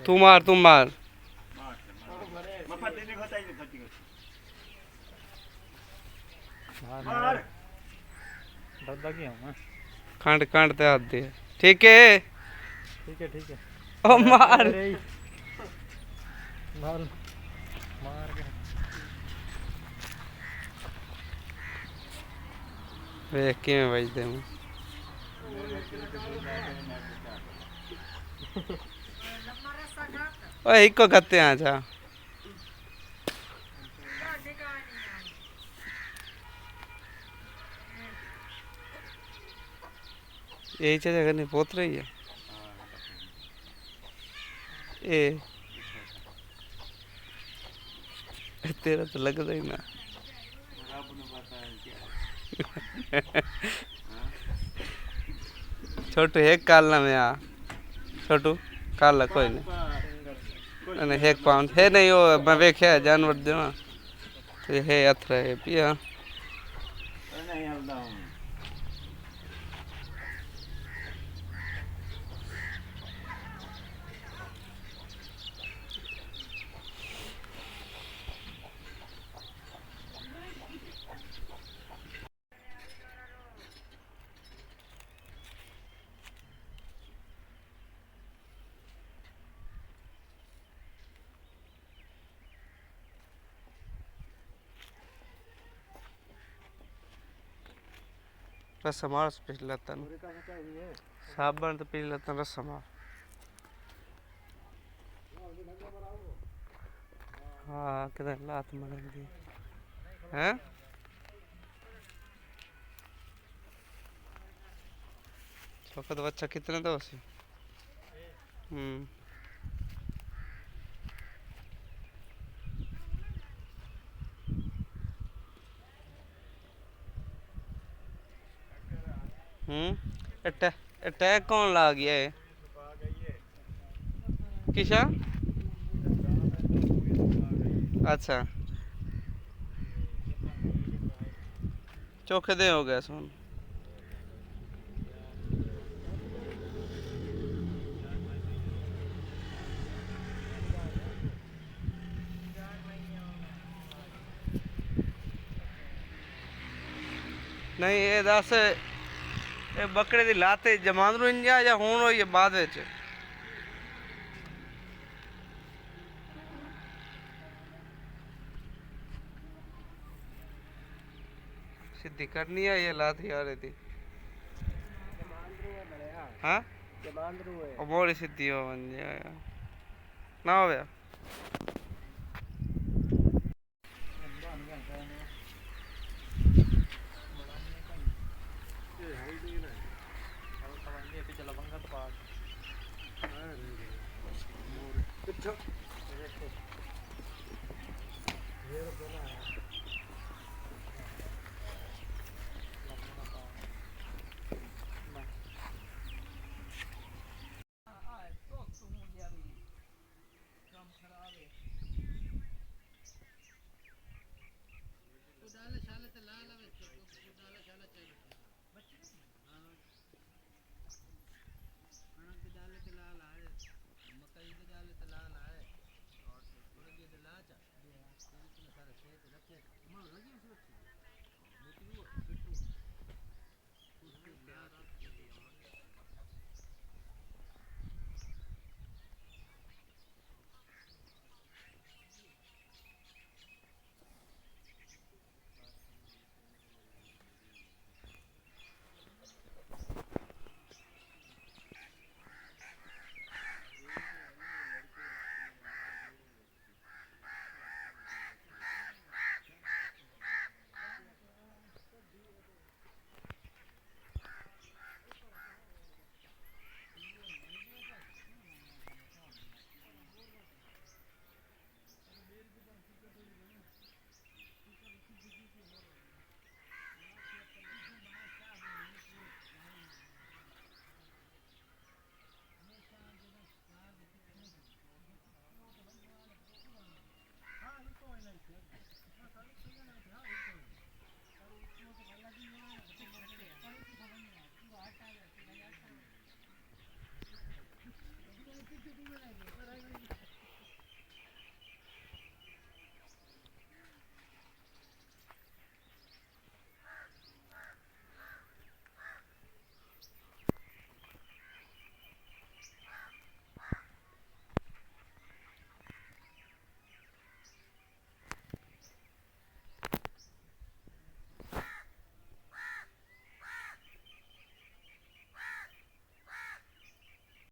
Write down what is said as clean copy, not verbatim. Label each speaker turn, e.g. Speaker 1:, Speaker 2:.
Speaker 1: तू मार तू मार खंड खंड ते हाथ दे ठीक है
Speaker 2: ठीक है
Speaker 1: ओ मार
Speaker 2: मार मार के
Speaker 1: वे किवें बजदे मैं ओए इको कत्ते आ जा यही जगह करनी पोत रही है ए तेरा तो लगता ही ना छोटू एक कालना में आ छोटू काला कोई नहीं एक पाउंड है नहीं वो मैं वेख्या जानवर देना तो है अथरा है पिया रस मार पिछला तन साबन तो पिछला तन रस मार हाँ किधर लात मारेंगे हैं छोकत बच्चा कितने दो से अटैक कौन ला गया है किशा अच्छा चौखे दे हो गया सुन नहीं ये दस ये बकरे दी लाते जमांदरू इंजा या हुन होई है बाद विच सीधी करनी है ये लात यार दी हाँ मोड़ी सीधी हो बन जाएगा ना हो गया